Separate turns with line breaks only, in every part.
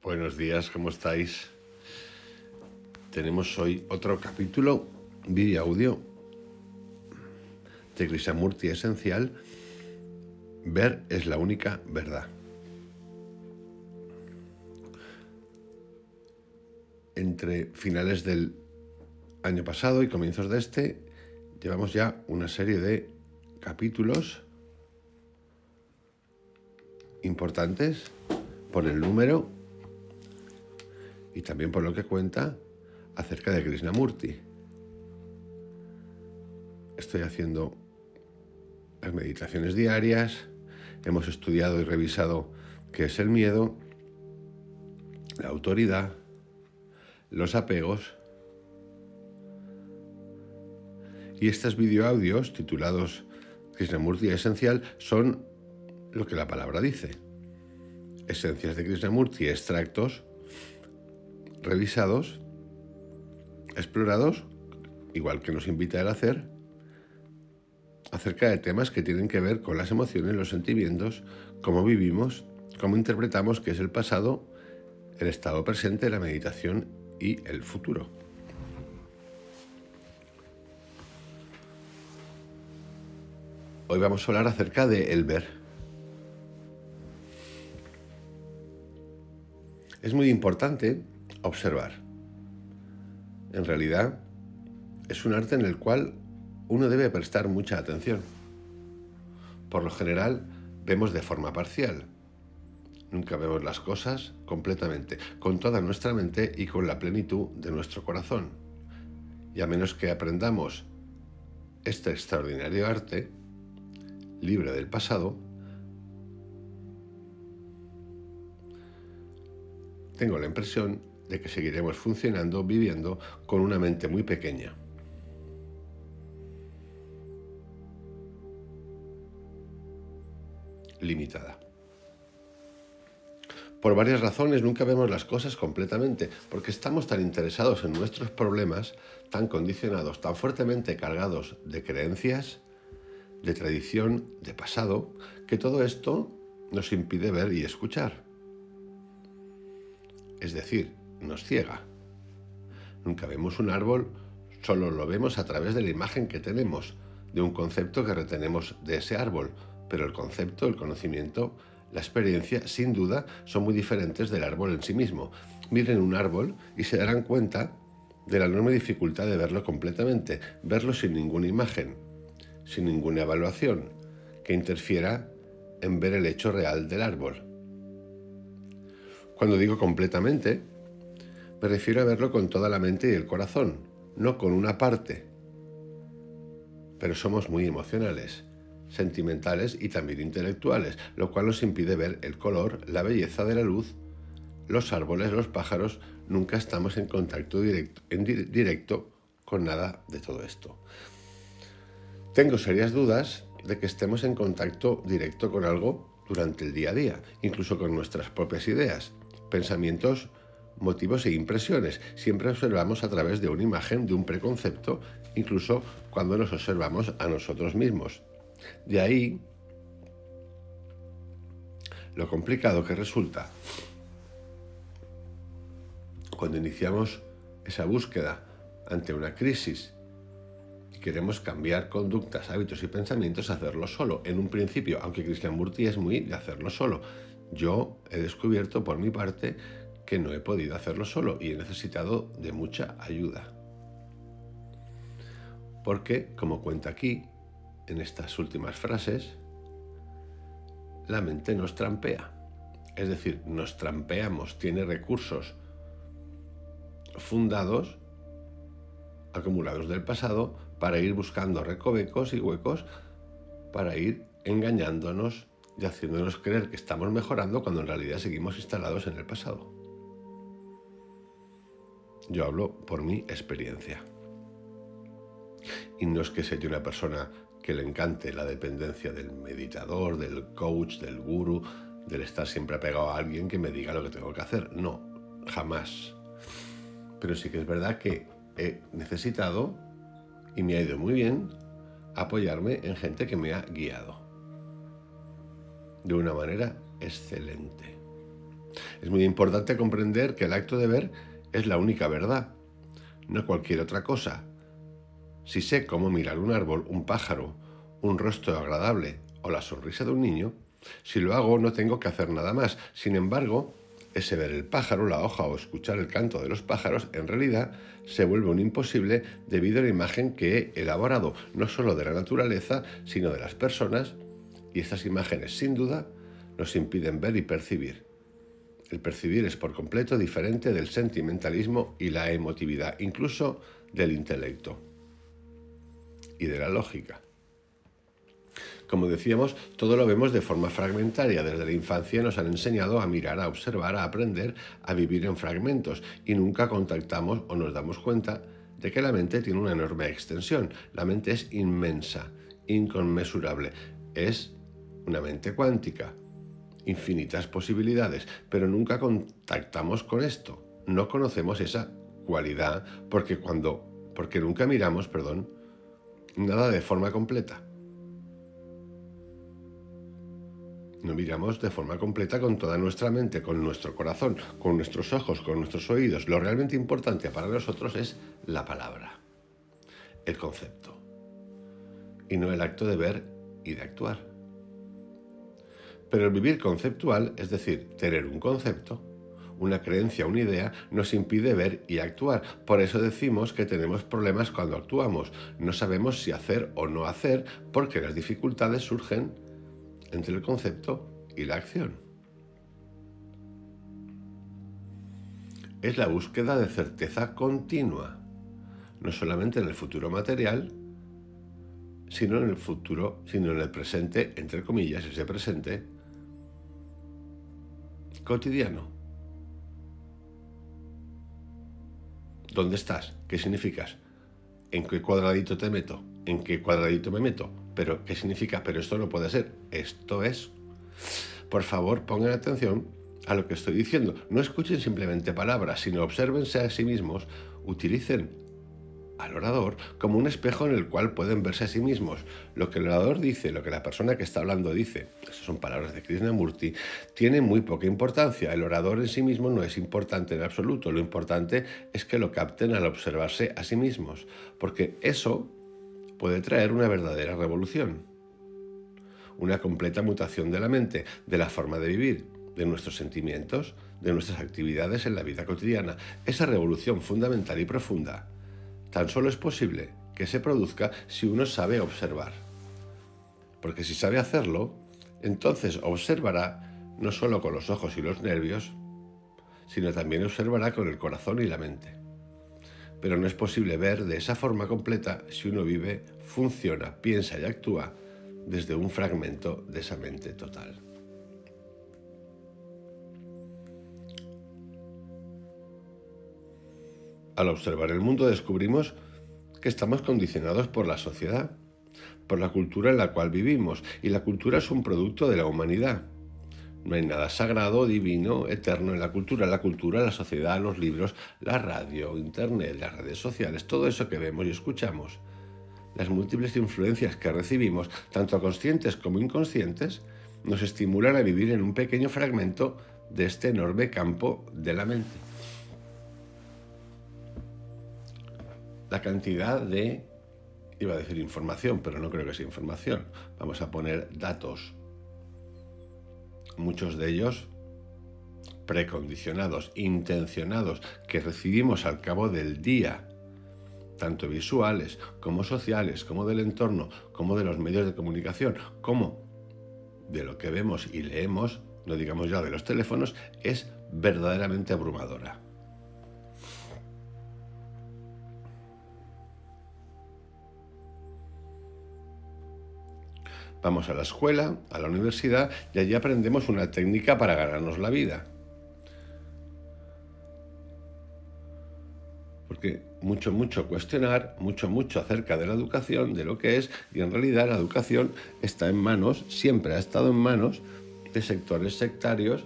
Buenos días, ¿cómo estáis? Tenemos hoy otro capítulo, vídeo audio, de Krishnamurti Esencial. Ver es la única verdad. Entre finales del año pasado y comienzos de este, llevamos ya una serie de capítulos importantes por el número y también por lo que cuenta acerca de Krishnamurti. Estoy haciendo las meditaciones diarias, hemos estudiado y revisado qué es el miedo, la autoridad, los apegos, y estos videoaudios titulados Krishnamurti Esencial son lo que la palabra dice: esencias de Krishnamurti, extractos revisados, explorados, igual que nos invita a él a hacer, acerca de temas que tienen que ver con las emociones, los sentimientos, cómo vivimos, cómo interpretamos qué es el pasado, el estado presente, la meditación y el futuro. Hoy vamos a hablar acerca de el ver. Es muy importante observar. En realidad, es un arte en el cual uno debe prestar mucha atención. Por lo general, vemos de forma parcial. Nunca vemos las cosas completamente, con toda nuestra mente y con la plenitud de nuestro corazón. Y a menos que aprendamos este extraordinario arte, libre del pasado, tengo la impresión de que seguiremos funcionando, viviendo con una mente muy pequeña. Limitada. Por varias razones nunca vemos las cosas completamente, porque estamos tan interesados en nuestros problemas, tan condicionados, tan fuertemente cargados de creencias, de tradición, de pasado, que todo esto nos impide ver y escuchar. Es decir, nos ciega. Nunca vemos un árbol, solo lo vemos a través de la imagen que tenemos, de un concepto que retenemos de ese árbol, pero el concepto, el conocimiento, la experiencia, sin duda, son muy diferentes del árbol en sí mismo. Miren un árbol y se darán cuenta de la enorme dificultad de verlo completamente, verlo sin ninguna imagen, sin ninguna evaluación que interfiera en ver el hecho real del árbol. Cuando digo completamente, me refiero a verlo con toda la mente y el corazón, no con una parte. Pero somos muy emocionales, sentimentales y también intelectuales, lo cual nos impide ver el color, la belleza de la luz, los árboles, los pájaros. Nunca estamos en contacto directo con nada de todo esto. Tengo serias dudas de que estemos en contacto directo con algo durante el día a día, incluso con nuestras propias ideas, pensamientos, motivos e impresiones. Siempre observamos a través de una imagen, de un preconcepto, incluso cuando nos observamos a nosotros mismos. De ahí lo complicado que resulta cuando iniciamos esa búsqueda ante una crisis y queremos cambiar conductas, hábitos y pensamientos, hacerlo solo. En un principio, aunque Krishnamurti es muy de hacerlo solo, yo he descubierto por mi parte que no he podido hacerlo solo y he necesitado de mucha ayuda. Porque, como cuenta aquí, en estas últimas frases, la mente nos trampea. Es decir, nos trampeamos, tiene recursos fundados, acumulados del pasado, para ir buscando recovecos y huecos, para ir engañándonos y haciéndonos creer que estamos mejorando cuando en realidad seguimos instalados en el pasado. Yo hablo por mi experiencia. Y no es que sea yo una persona que le encante la dependencia del meditador, del coach, del gurú, del estar siempre apegado a alguien que me diga lo que tengo que hacer. No, jamás. Pero sí que es verdad que he necesitado, y me ha ido muy bien, apoyarme en gente que me ha guiado de una manera excelente. Es muy importante comprender que el acto de ver es la única verdad, no cualquier otra cosa. Si sé cómo mirar un árbol, un pájaro, un rostro agradable o la sonrisa de un niño, si lo hago no tengo que hacer nada más. Sin embargo, ese ver el pájaro, la hoja o escuchar el canto de los pájaros, en realidad se vuelve un imposible debido a la imagen que he elaborado, no solo de la naturaleza, sino de las personas, y estas imágenes, sin duda, nos impiden ver y percibir. El percibir es por completo diferente del sentimentalismo y la emotividad, incluso del intelecto y de la lógica. Como decíamos, todo lo vemos de forma fragmentaria. Desde la infancia nos han enseñado a mirar, a observar, a aprender, a vivir en fragmentos y nunca contactamos o nos damos cuenta de que la mente tiene una enorme extensión. La mente es inmensa, inconmensurable. Es una mente cuántica, infinitas posibilidades, pero nunca contactamos con esto. No conocemos esa cualidad porque nunca miramos, nada de forma completa. No miramos de forma completa con toda nuestra mente, con nuestro corazón, con nuestros ojos, con nuestros oídos. Lo realmente importante para nosotros es la palabra, el concepto, y no el acto de ver y de actuar. Pero el vivir conceptual, es decir, tener un concepto, una creencia, una idea, nos impide ver y actuar. Por eso decimos que tenemos problemas cuando actuamos. No sabemos si hacer o no hacer, porque las dificultades surgen entre el concepto y la acción. Es la búsqueda de certeza continua, no solamente en el futuro material, sino en el presente, entre comillas, ese presente cotidiano. ¿Dónde estás? ¿Qué significas? ¿En qué cuadradito te meto? ¿En qué cuadradito me meto? ¿Pero qué significa? Pero esto no puede ser. Esto es. Por favor, pongan atención a lo que estoy diciendo. No escuchen simplemente palabras, sino obsérvense a sí mismos. Utilicen al orador como un espejo en el cual pueden verse a sí mismos. Lo que el orador dice, lo que la persona que está hablando dice, esas son palabras de Krishnamurti, tiene muy poca importancia. El orador en sí mismo no es importante en absoluto. Lo importante es que lo capten al observarse a sí mismos, porque eso puede traer una verdadera revolución, una completa mutación de la mente, de la forma de vivir, de nuestros sentimientos, de nuestras actividades en la vida cotidiana. Esa revolución fundamental y profunda tan solo es posible que se produzca si uno sabe observar. Porque si sabe hacerlo, entonces observará no solo con los ojos y los nervios, sino también observará con el corazón y la mente. Pero no es posible ver de esa forma completa si uno vive, funciona, piensa y actúa desde un fragmento de esa mente total. Al observar el mundo descubrimos que estamos condicionados por la sociedad, por la cultura en la cual vivimos, y la cultura es un producto de la humanidad. No hay nada sagrado, divino, eterno en la cultura. La cultura, la sociedad, los libros, la radio, internet, las redes sociales, todo eso que vemos y escuchamos, las múltiples influencias que recibimos, tanto conscientes como inconscientes, nos estimulan a vivir en un pequeño fragmento de este enorme campo de la mente. La cantidad de, iba a decir información, pero no creo que sea información, vamos a poner datos, muchos de ellos precondicionados, intencionados, que recibimos al cabo del día, tanto visuales como sociales, como del entorno, como de los medios de comunicación, como de lo que vemos y leemos, no digamos ya de los teléfonos, es verdaderamente abrumadora. Vamos a la escuela, a la universidad, y allí aprendemos una técnica para ganarnos la vida. Porque mucho cuestionar, mucho acerca de la educación, de lo que es, y en realidad la educación está en manos, siempre ha estado en manos de sectores sectarios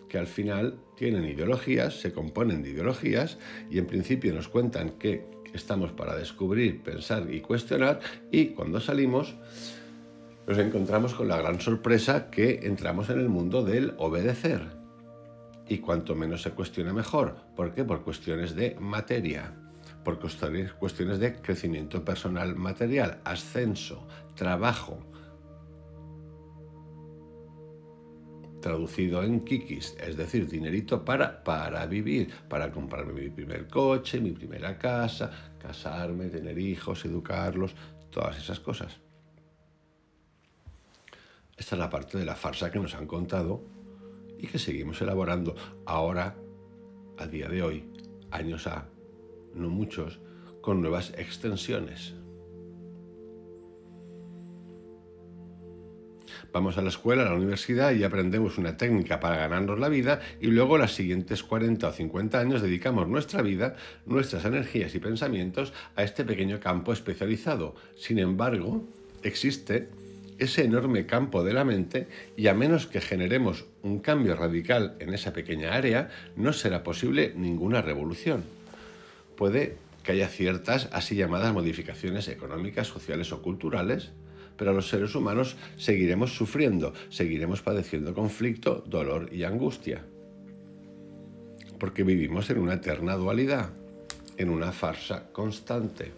que al final tienen ideologías, se componen de ideologías, y en principio nos cuentan que estamos para descubrir, pensar y cuestionar, y cuando salimos nos encontramos con la gran sorpresa que entramos en el mundo del obedecer. Y cuanto menos se cuestione, mejor. ¿Por qué? Por cuestiones de materia, por cuestiones de crecimiento personal material, ascenso, trabajo. Traducido en kikis, es decir, dinerito para vivir, para comprarme mi primer coche, mi primera casa, casarme, tener hijos, educarlos, todas esas cosas. Esta es la parte de la farsa que nos han contado y que seguimos elaborando ahora, a día de hoy, años A, no muchos, con nuevas extensiones. Vamos a la escuela, a la universidad y aprendemos una técnica para ganarnos la vida y luego los siguientes 40 o 50 años dedicamos nuestra vida, nuestras energías y pensamientos a este pequeño campo especializado. Sin embargo, existe ese enorme campo de la mente y a menos que generemos un cambio radical en esa pequeña área, no será posible ninguna revolución. Puede que haya ciertas así llamadas modificaciones económicas, sociales o culturales, pero los seres humanos seguiremos sufriendo, seguiremos padeciendo conflicto, dolor y angustia. Porque vivimos en una eterna dualidad, en una farsa constante.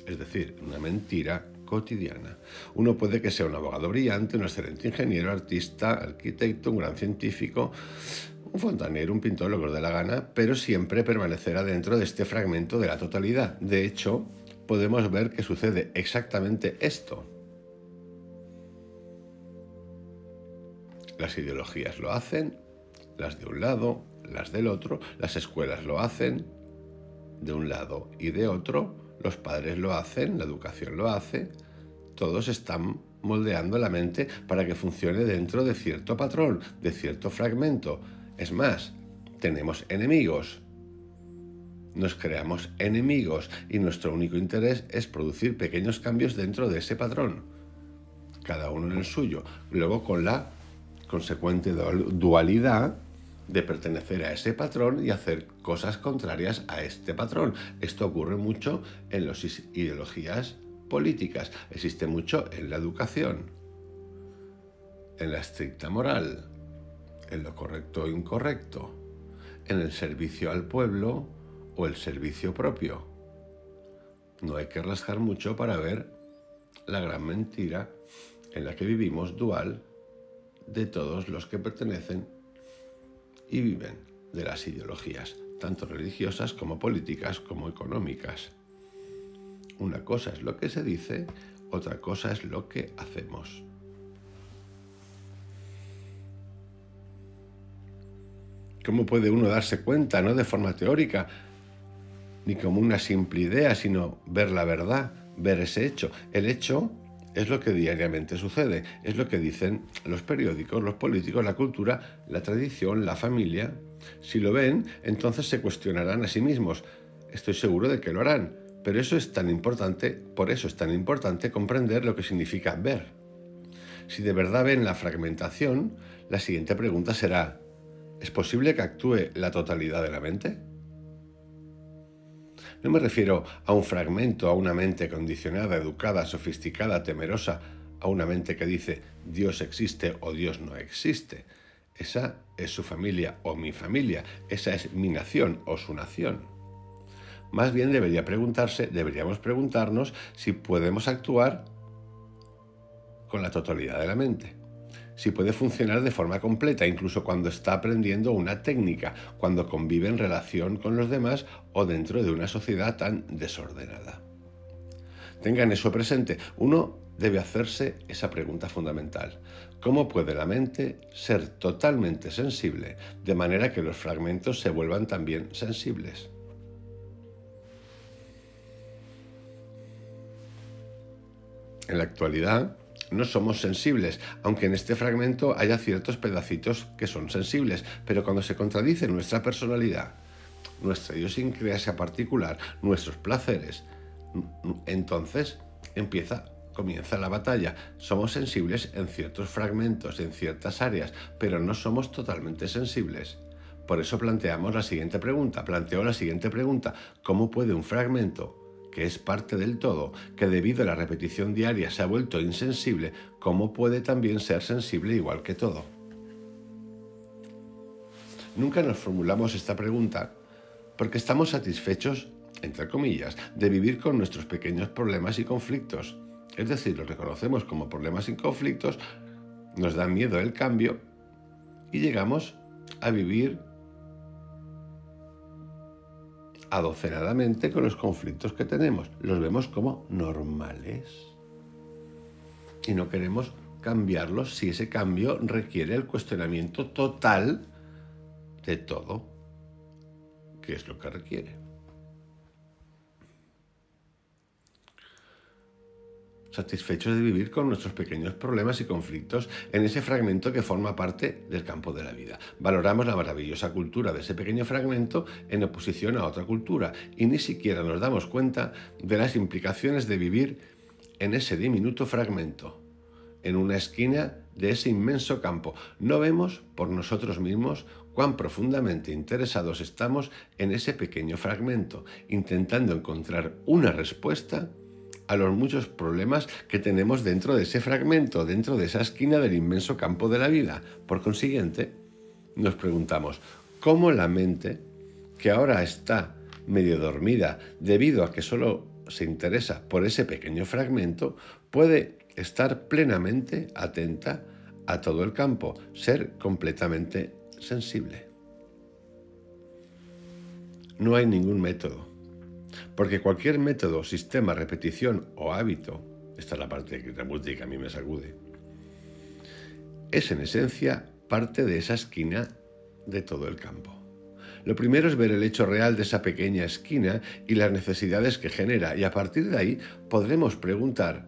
Es decir, una mentira cotidiana. Uno puede que sea un abogado brillante, un excelente ingeniero, artista, arquitecto, un gran científico, un fontanero, un pintor, lo que os dé la gana, pero siempre permanecerá dentro de este fragmento de la totalidad. De hecho, podemos ver que sucede exactamente esto. Las ideologías lo hacen, las de un lado, las del otro, las escuelas lo hacen, de un lado y de otro, los padres lo hacen, la educación lo hace, todos están moldeando la mente para que funcione dentro de cierto patrón, de cierto fragmento. Es más, tenemos enemigos. Nos creamos enemigos y nuestro único interés es producir pequeños cambios dentro de ese patrón, cada uno en el suyo, luego con la consecuente dualidad de pertenecer a ese patrón y hacer cosas contrarias a este patrón. Esto ocurre mucho en las ideologías políticas, existe mucho en la educación, en la estricta moral, en lo correcto o incorrecto, en el servicio al pueblo o el servicio propio. No hay que rascar mucho para ver la gran mentira en la que vivimos dual de todos los que pertenecen y viven de las ideologías, tanto religiosas como políticas como económicas. Una cosa es lo que se dice, otra cosa es lo que hacemos. ¿Cómo puede uno darse cuenta, no de forma teórica, ni como una simple idea, sino ver la verdad, ver ese hecho? El hecho es lo que diariamente sucede, es lo que dicen los periódicos, los políticos, la cultura, la tradición, la familia. Si lo ven, entonces se cuestionarán a sí mismos. Estoy seguro de que lo harán, pero eso es tan importante, por eso es tan importante comprender lo que significa ver. Si de verdad ven la fragmentación, la siguiente pregunta será: ¿es posible que actúe la totalidad de la mente? No me refiero a un fragmento, a una mente condicionada, educada, sofisticada, temerosa, a una mente que dice Dios existe o Dios no existe. Esa es su familia o mi familia, esa es mi nación o su nación. Más bien deberíamos preguntarnos si podemos actuar con la totalidad de la mente. Si puede funcionar de forma completa, incluso cuando está aprendiendo una técnica, cuando convive en relación con los demás o dentro de una sociedad tan desordenada. Tengan eso presente. Uno debe hacerse esa pregunta fundamental. ¿Cómo puede la mente ser totalmente sensible de manera que los fragmentos se vuelvan también sensibles? En la actualidad, no somos sensibles, aunque en este fragmento haya ciertos pedacitos que son sensibles, pero cuando se contradice nuestra personalidad, nuestra idiosincrasia particular, nuestros placeres, entonces comienza la batalla. Somos sensibles en ciertos fragmentos, en ciertas áreas, pero no somos totalmente sensibles. Por eso planteo la siguiente pregunta. ¿Cómo puede un fragmento que es parte del todo, que debido a la repetición diaria se ha vuelto insensible, cómo puede también ser sensible igual que todo? Nunca nos formulamos esta pregunta porque estamos satisfechos, entre comillas, de vivir con nuestros pequeños problemas y conflictos. Es decir, los reconocemos como problemas y conflictos, nos da miedo el cambio y llegamos a vivir adocenadamente con los conflictos que tenemos. Los vemos como normales y no queremos cambiarlos si ese cambio requiere el cuestionamiento total de todo, que es lo que requiere. Satisfechos de vivir con nuestros pequeños problemas y conflictos en ese fragmento que forma parte del campo de la vida. Valoramos la maravillosa cultura de ese pequeño fragmento en oposición a otra cultura y ni siquiera nos damos cuenta de las implicaciones de vivir en ese diminuto fragmento, en una esquina de ese inmenso campo. No vemos por nosotros mismos cuán profundamente interesados estamos en ese pequeño fragmento, intentando encontrar una respuesta a los muchos problemas que tenemos dentro de ese fragmento, dentro de esa esquina del inmenso campo de la vida. Por consiguiente, nos preguntamos, ¿cómo la mente, que ahora está medio dormida debido a que solo se interesa por ese pequeño fragmento, puede estar plenamente atenta a todo el campo, ser completamente sensible? No hay ningún método. Porque cualquier método, sistema, repetición o hábito, esta es la parte de Krishnamurti que a mí me sacude, es en esencia parte de esa esquina de todo el campo. Lo primero es ver el hecho real de esa pequeña esquina y las necesidades que genera, y a partir de ahí podremos preguntar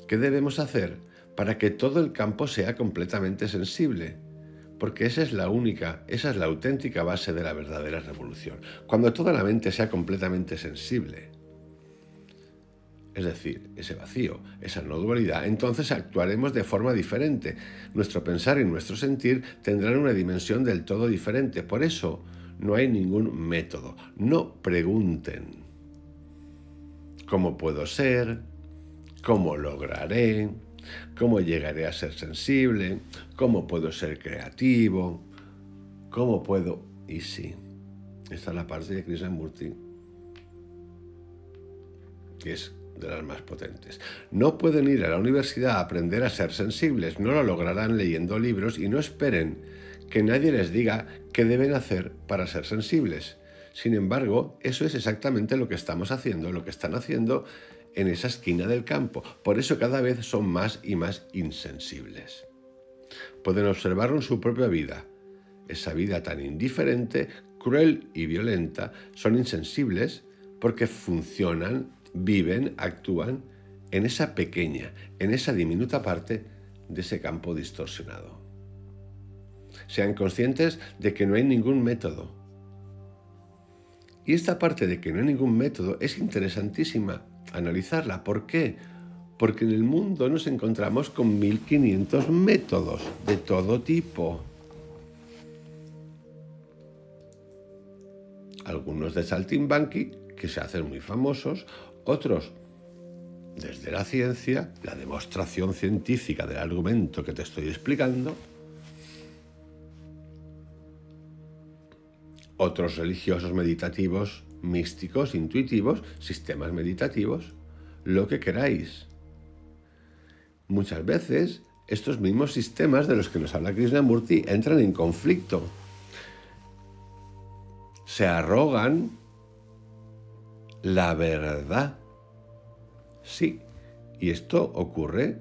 ¿qué debemos hacer para que todo el campo sea completamente sensible? Porque esa es la auténtica base de la verdadera revolución. Cuando toda la mente sea completamente sensible, es decir, ese vacío, esa no dualidad, entonces actuaremos de forma diferente. Nuestro pensar y nuestro sentir tendrán una dimensión del todo diferente. Por eso no hay ningún método. No pregunten ¿cómo puedo ser? ¿Cómo lograré? ¿Cómo llegaré a ser sensible? ¿Cómo puedo ser creativo? ¿Cómo puedo? Y sí, esta es la parte de Krishnamurti, que es de las más potentes. No pueden ir a la universidad a aprender a ser sensibles, no lo lograrán leyendo libros y no esperen que nadie les diga qué deben hacer para ser sensibles. Sin embargo, eso es exactamente lo que estamos haciendo, lo que están haciendo en esa esquina del campo. Por eso cada vez son más y más insensibles. Pueden observarlo en su propia vida. Esa vida tan indiferente, cruel y violenta, son insensibles porque funcionan, viven, actúan en esa pequeña, en esa diminuta parte de ese campo distorsionado. Sean conscientes de que no hay ningún método. Y esta parte de que no hay ningún método es interesantísima analizarla. ¿Por qué? Porque en el mundo nos encontramos con 1500 métodos de todo tipo. Algunos de saltimbanqui, que se hacen muy famosos, otros desde la ciencia, la demostración científica del argumento que te estoy explicando, otros religiosos meditativos, místicos, intuitivos, sistemas meditativos, lo que queráis. Muchas veces estos mismos sistemas de los que nos habla Krishnamurti entran en conflicto. Se arrogan la verdad. Sí, y esto ocurre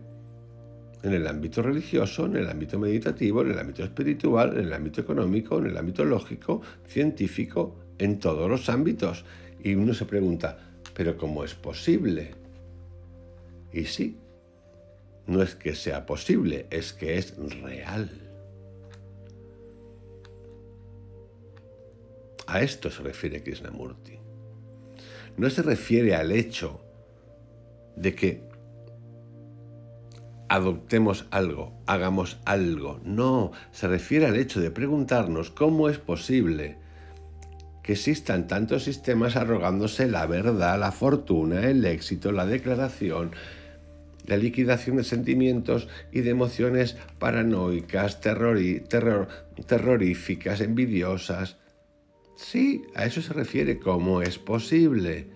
en el ámbito religioso, en el ámbito meditativo, en el ámbito espiritual, en el ámbito económico, en el ámbito lógico, científico, en todos los ámbitos. Y uno se pregunta, ¿pero cómo es posible? Y sí, no es que sea posible, es que es real. A esto se refiere Krishnamurti. No se refiere al hecho de que adoptemos algo, hagamos algo. No, se refiere al hecho de preguntarnos cómo es posible que existan tantos sistemas arrogándose la verdad, la fortuna, el éxito, la declaración, la liquidación de sentimientos y de emociones paranoicas, terroríficas, envidiosas. Sí, a eso se refiere. ¿Cómo es posible?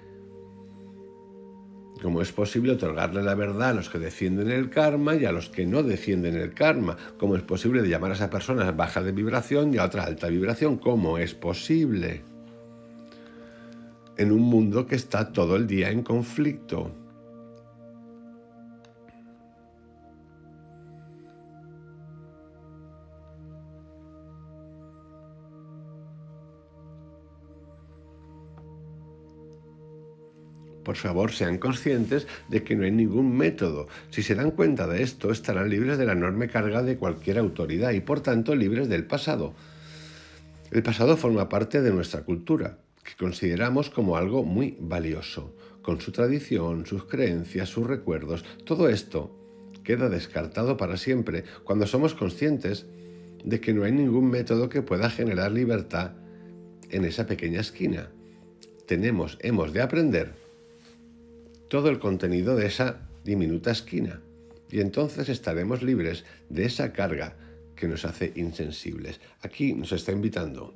¿Cómo es posible otorgarle la verdad a los que defienden el karma y a los que no defienden el karma? ¿Cómo es posible llamar a esa persona baja de vibración y a otra alta vibración? ¿Cómo es posible? En un mundo que está todo el día en conflicto. Por favor, sean conscientes de que no hay ningún método. Si se dan cuenta de esto, estarán libres de la enorme carga de cualquier autoridad y, por tanto, libres del pasado. El pasado forma parte de nuestra cultura, que consideramos como algo muy valioso, con su tradición, sus creencias, sus recuerdos. Todo esto queda descartado para siempre cuando somos conscientes de que no hay ningún método que pueda generar libertad en esa pequeña esquina. Hemos de aprender todo el contenido de esa diminuta esquina y entonces estaremos libres de esa carga que nos hace insensibles. Aquí nos está invitando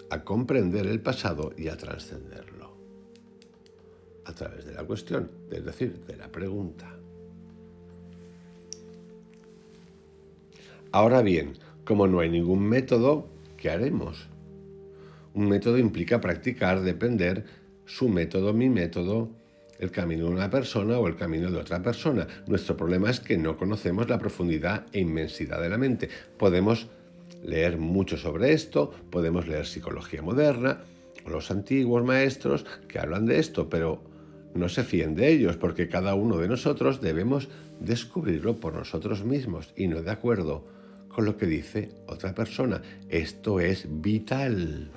a comprender el pasado y a trascenderlo a través de la cuestión, es decir, de la pregunta. Ahora bien, como no hay ningún método, ¿qué haremos? Un método implica practicar, depender, su método, mi método, el camino de una persona o el camino de otra persona. Nuestro problema es que no conocemos la profundidad e inmensidad de la mente. Podemos leer mucho sobre esto, podemos leer psicología moderna, o los antiguos maestros que hablan de esto, pero no se fíen de ellos, porque cada uno de nosotros debemos descubrirlo por nosotros mismos y no de acuerdo con lo que dice otra persona. Esto es vital.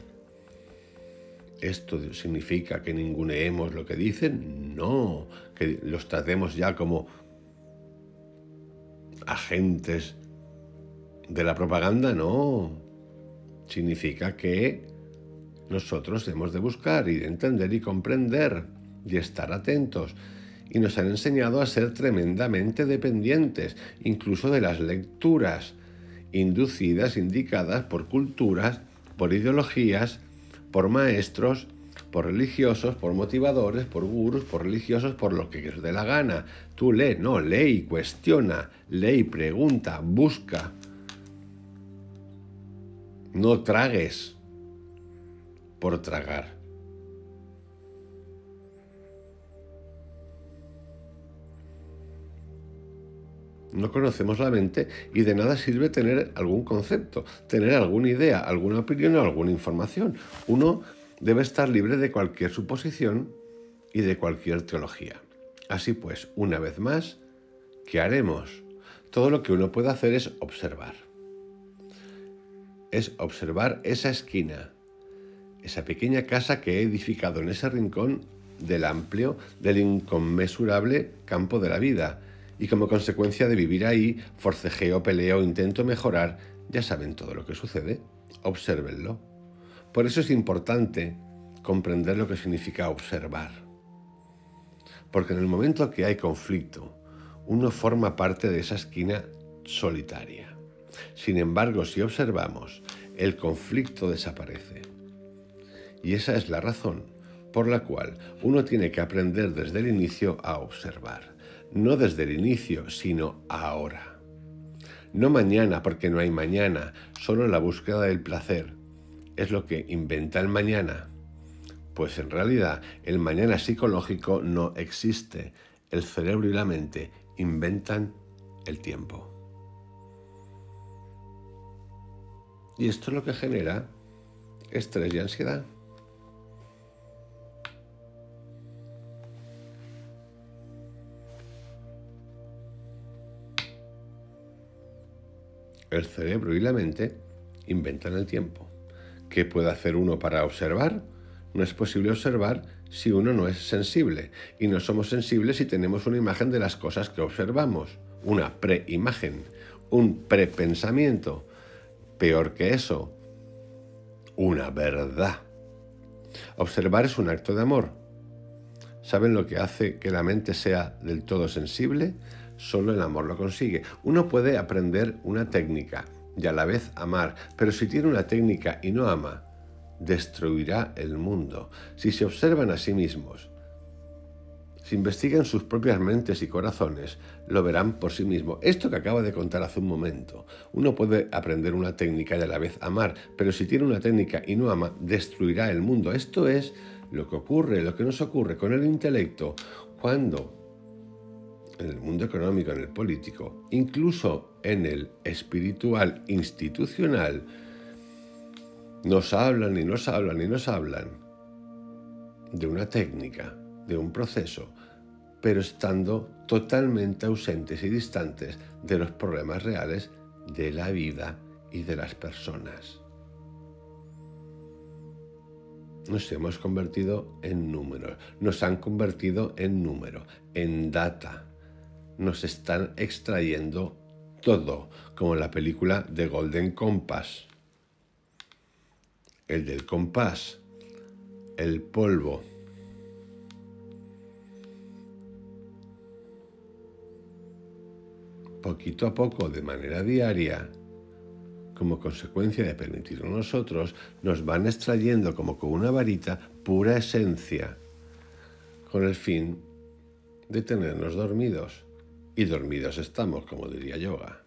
¿Esto significa que ninguneemos lo que dicen? No, que los tratemos ya como agentes de la propaganda, no. Significa que nosotros hemos de buscar y de entender y comprender y estar atentos. Y nos han enseñado a ser tremendamente dependientes, incluso de las lecturas inducidas, indicadas por culturas, por ideologías, por maestros, por religiosos, por motivadores, por gurús, por religiosos, por lo que os dé la gana. Tú lee y cuestiona, lee y pregunta, busca. No tragues por tragar. No conocemos la mente y de nada sirve tener algún concepto, tener alguna idea, alguna opinión o alguna información. Uno debe estar libre de cualquier suposición y de cualquier teología. Así pues, una vez más, ¿qué haremos? Todo lo que uno puede hacer es observar. Es observar esa esquina, esa pequeña casa que he edificado en ese rincón del amplio, del inconmensurable campo de la vida. Y como consecuencia de vivir ahí, forcejeo, peleo, intento mejorar, ya saben todo lo que sucede. Obsérvenlo. Por eso es importante comprender lo que significa observar. Porque en el momento que hay conflicto, uno forma parte de esa esquina solitaria. Sin embargo, si observamos, el conflicto desaparece. Y esa es la razón por la cual uno tiene que aprender desde el inicio a observar. No desde el inicio, sino ahora. No mañana, porque no hay mañana, solo la búsqueda del placer es lo que inventa el mañana. Pues en realidad el mañana psicológico no existe. El cerebro y la mente inventan el tiempo. Y esto es lo que genera estrés y ansiedad. El cerebro y la mente inventan el tiempo. ¿Qué puede hacer uno para observar? No es posible observar si uno no es sensible. Y no somos sensibles si tenemos una imagen de las cosas que observamos. Una preimagen, un prepensamiento. Peor que eso, una verdad. Observar es un acto de amor. ¿Saben lo que hace que la mente sea del todo sensible? Solo el amor lo consigue. Uno puede aprender una técnica y a la vez amar, pero si tiene una técnica y no ama, destruirá el mundo. Si se observan a sí mismos, si investigan sus propias mentes y corazones, lo verán por sí mismos. Esto que acabo de contar hace un momento, uno puede aprender una técnica y a la vez amar, pero si tiene una técnica y no ama, destruirá el mundo. Esto es lo que ocurre, lo que nos ocurre con el intelecto cuando en el mundo económico, en el político, incluso en el espiritual institucional, nos hablan y nos hablan y nos hablan de una técnica, de un proceso, pero estando totalmente ausentes y distantes de los problemas reales de la vida y de las personas. Nos hemos convertido en números, nos han convertido en número, en data. Nos están extrayendo todo, como la película de Golden Compass. El del compás, el polvo. Poquito a poco, de manera diaria, como consecuencia de permitirlo nosotros, nos van extrayendo como con una varita pura esencia, con el fin de tenernos dormidos. Y dormidos estamos, como diría Yoga.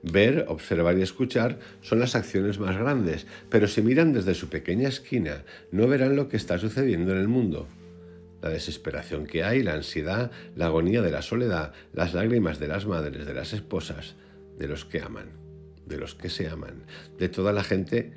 Ver, observar y escuchar son las acciones más grandes, pero si miran desde su pequeña esquina, no verán lo que está sucediendo en el mundo. La desesperación que hay, la ansiedad, la agonía de la soledad, las lágrimas de las madres, de las esposas, de los que aman, de los que se aman, de toda la gente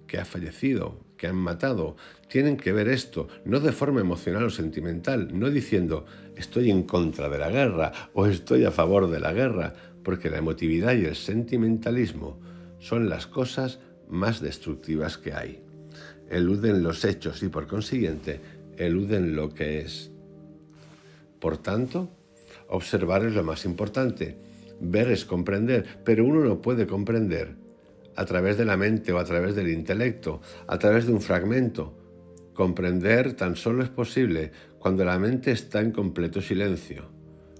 que ha fallecido, que han matado. Tienen que ver esto, no de forma emocional o sentimental, no diciendo estoy en contra de la guerra o estoy a favor de la guerra, porque la emotividad y el sentimentalismo son las cosas más destructivas que hay. Eluden los hechos y por consiguiente eluden lo que es. Por tanto, observar es lo más importante. Ver es comprender, pero uno no puede comprender a través de la mente o a través del intelecto, a través de un fragmento. Comprender tan solo es posible cuando la mente está en completo silencio,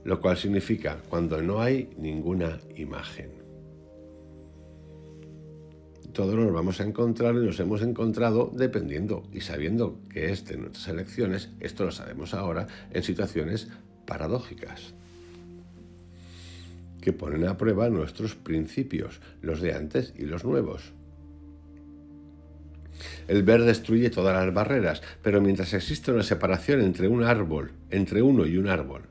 lo cual significa cuando no hay ninguna imagen. Todos nos vamos a encontrar y nos hemos encontrado dependiendo y sabiendo que es de nuestras elecciones, esto lo sabemos ahora, en situaciones paradójicas que ponen a prueba nuestros principios, los de antes y los nuevos. El ver destruye todas las barreras, pero mientras existe una separación entre un árbol, entre uno y un árbol,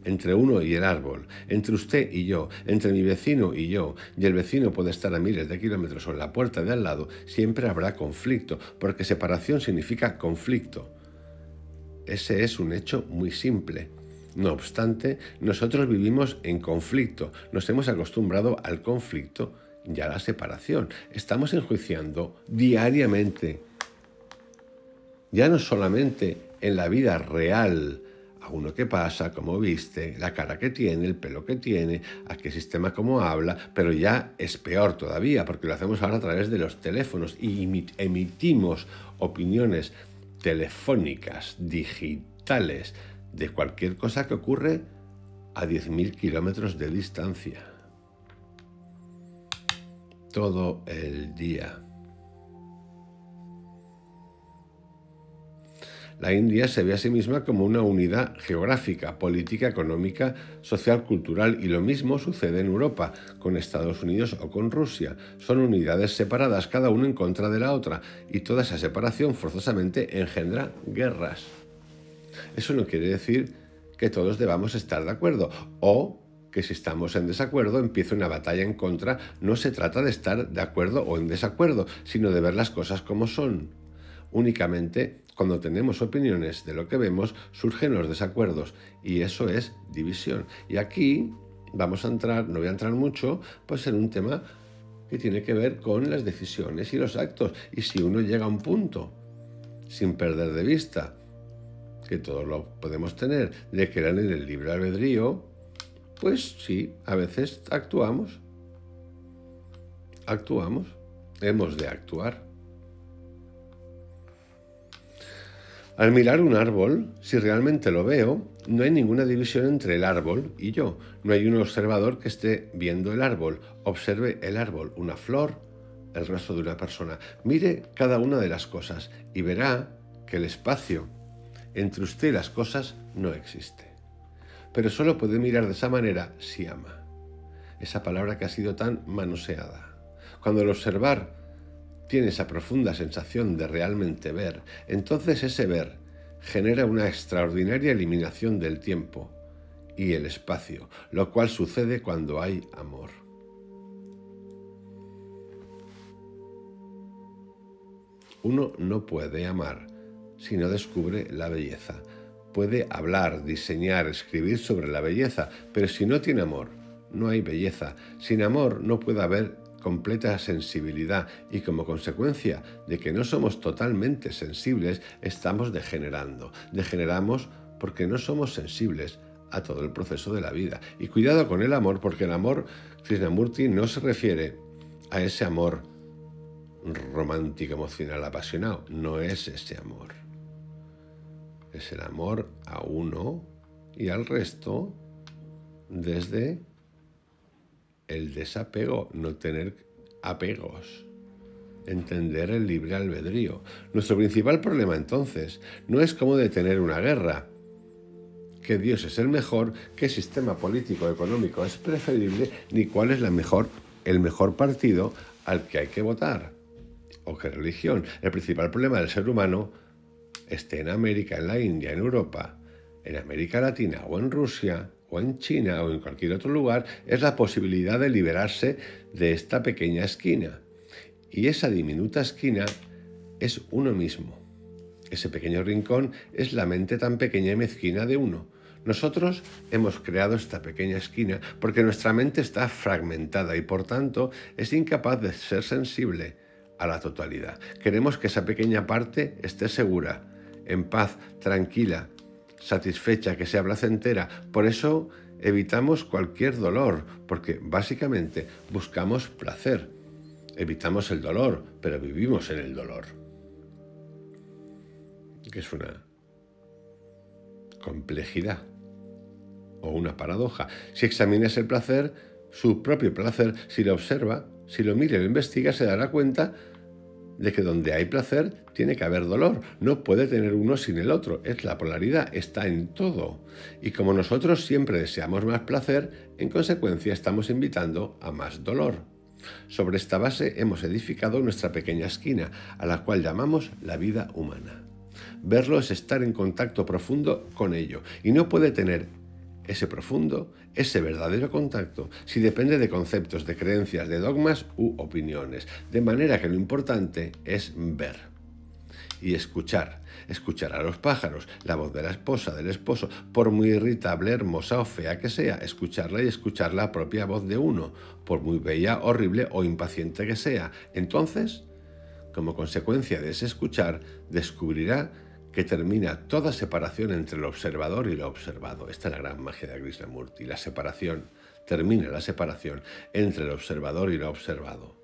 entre uno y el árbol, entre usted y yo, entre mi vecino y yo, y el vecino puede estar a miles de kilómetros o en la puerta de al lado, siempre habrá conflicto, porque separación significa conflicto. Ese es un hecho muy simple. No obstante, nosotros vivimos en conflicto, nos hemos acostumbrado al conflicto y a la separación. Estamos enjuiciando diariamente, ya no solamente en la vida real, a uno que pasa, cómo viste, la cara que tiene, el pelo que tiene, a qué sistema cómo habla, pero ya es peor todavía, porque lo hacemos ahora a través de los teléfonos y emitimos opiniones telefónicas, digitales, de cualquier cosa que ocurre a 10.000 kilómetros de distancia. Todo el día. La India se ve a sí misma como una unidad geográfica, política, económica, social, cultural, y lo mismo sucede en Europa, con Estados Unidos o con Rusia. Son unidades separadas, cada una en contra de la otra, y toda esa separación forzosamente engendra guerras. Eso no quiere decir que todos debamos estar de acuerdo, o que si estamos en desacuerdo empiece una batalla en contra. No se trata de estar de acuerdo o en desacuerdo, sino de ver las cosas como son. Únicamente cuando tenemos opiniones de lo que vemos surgen los desacuerdos y eso es división. Y aquí vamos a entrar, no voy a entrar mucho, pues en un tema que tiene que ver con las decisiones y los actos. Y si uno llega a un punto, sin perder de vista, que todos lo podemos tener, de creer en el libre albedrío, pues sí, a veces actuamos. Hemos de actuar. Al mirar un árbol, si realmente lo veo, no hay ninguna división entre el árbol y yo. No hay un observador que esté viendo el árbol, observe el árbol, una flor, el rostro de una persona. Mire cada una de las cosas y verá que el espacio entre usted y las cosas no existe. Pero solo puede mirar de esa manera si ama. Esa palabra que ha sido tan manoseada. Cuando el observar tiene esa profunda sensación de realmente ver, entonces ese ver genera una extraordinaria eliminación del tiempo y el espacio, lo cual sucede cuando hay amor. Uno no puede amar si no descubre la belleza. Puede hablar, diseñar, escribir sobre la belleza, pero si no tiene amor, no hay belleza. Sin amor no puede haber completa sensibilidad y como consecuencia de que no somos totalmente sensibles, estamos degenerando. Degeneramos porque no somos sensibles a todo el proceso de la vida. Y cuidado con el amor, porque el amor, Krishnamurti, no se refiere a ese amor romántico, emocional, apasionado. No es ese amor. Es el amor a uno y al resto desde el desapego, no tener apegos, entender el libre albedrío. Nuestro principal problema entonces no es cómo detener una guerra, que Dios es el mejor, qué sistema político económico es preferible, ni cuál es el mejor partido al que hay que votar, o qué religión. El principal problema del ser humano, esté en América, en la India, en Europa, en América Latina o en Rusia, o en China o en cualquier otro lugar, es la posibilidad de liberarse de esta pequeña esquina. Y esa diminuta esquina es uno mismo. Ese pequeño rincón es la mente tan pequeña y mezquina de uno. Nosotros hemos creado esta pequeña esquina porque nuestra mente está fragmentada y por tanto es incapaz de ser sensible a la totalidad. Queremos que esa pequeña parte esté segura, en paz, tranquila, satisfecha, que sea placentera. Por eso evitamos cualquier dolor, porque básicamente buscamos placer. Evitamos el dolor, pero vivimos en el dolor. Que es una complejidad o una paradoja. Si examinas el placer, su propio placer, si lo observa, si lo mira y lo investiga, se dará cuenta de que donde hay placer tiene que haber dolor. No puede tener uno sin el otro. Es la polaridad, está en todo. Y como nosotros siempre deseamos más placer, en consecuencia estamos invitando a más dolor. Sobre esta base hemos edificado nuestra pequeña esquina, a la cual llamamos la vida humana. Verlo es estar en contacto profundo con ello, y no puede tener ese profundo, ese verdadero contacto, si depende de conceptos, de creencias, de dogmas u opiniones. De manera que lo importante es ver y escuchar. Escuchar a los pájaros, la voz de la esposa, del esposo, por muy irritable, hermosa o fea que sea, escucharla y escuchar la propia voz de uno, por muy bella, horrible o impaciente que sea. Entonces, como consecuencia de ese escuchar, descubrirá que termina toda separación entre el observador y lo observado. Esta es la gran magia de Krishnamurti. La separación, termina la separación entre el observador y lo observado.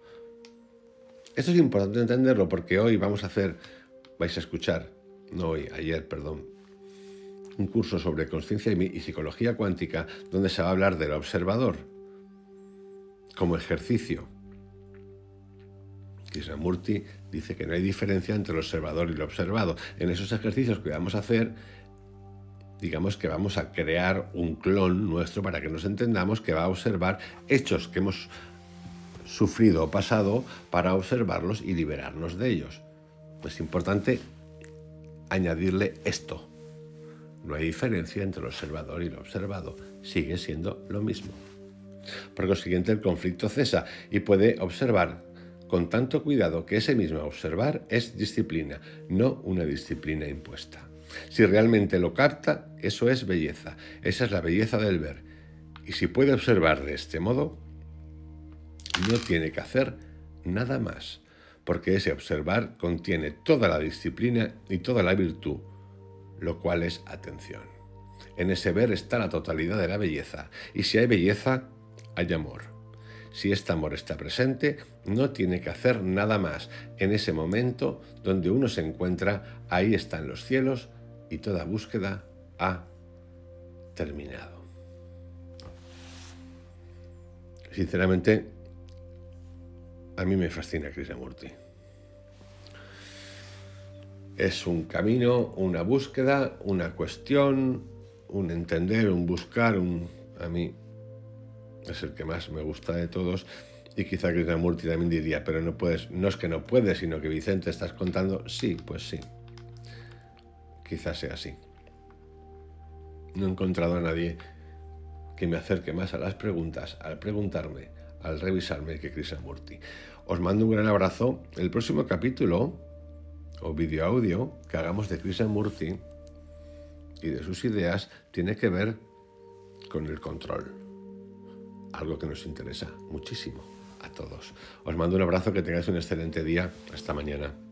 Esto es importante entenderlo porque hoy vais a escuchar, ayer, un curso sobre consciencia y psicología cuántica donde se va a hablar del observador como ejercicio. Krishnamurti dice que no hay diferencia entre el observador y lo observado. En esos ejercicios que vamos a hacer, digamos que vamos a crear un clon nuestro para que nos entendamos que va a observar hechos que hemos sufrido o pasado para observarlos y liberarnos de ellos. Es importante añadirle esto. No hay diferencia entre el observador y lo observado. Sigue siendo lo mismo. Por consiguiente, el conflicto cesa y puede observar con tanto cuidado que ese mismo observar es disciplina, no una disciplina impuesta. Si realmente lo capta, eso es belleza. Esa es la belleza del ver. Y si puede observar de este modo, no tiene que hacer nada más, porque ese observar contiene toda la disciplina y toda la virtud, lo cual es atención. En ese ver está la totalidad de la belleza, y si hay belleza, hay amor. Si este amor está presente, no tiene que hacer nada más. En ese momento donde uno se encuentra, ahí están los cielos y toda búsqueda ha terminado. Sinceramente, a mí me fascina Krishnamurti. Es un camino, una búsqueda, una cuestión, un entender, un buscar, a mí es el que más me gusta de todos. Y quizá Krishnamurti también diría, pero no puedes, no es que no puedes, sino que Vicente estás contando. Sí, pues sí. Quizás sea así. No he encontrado a nadie que me acerque más a las preguntas, al preguntarme, al revisarme, que Krishnamurti. Os mando un gran abrazo. El próximo capítulo o vídeo audio que hagamos de Krishnamurti y de sus ideas tiene que ver con el control. Algo que nos interesa muchísimo a todos. Os mando un abrazo, que tengáis un excelente día. Hasta mañana.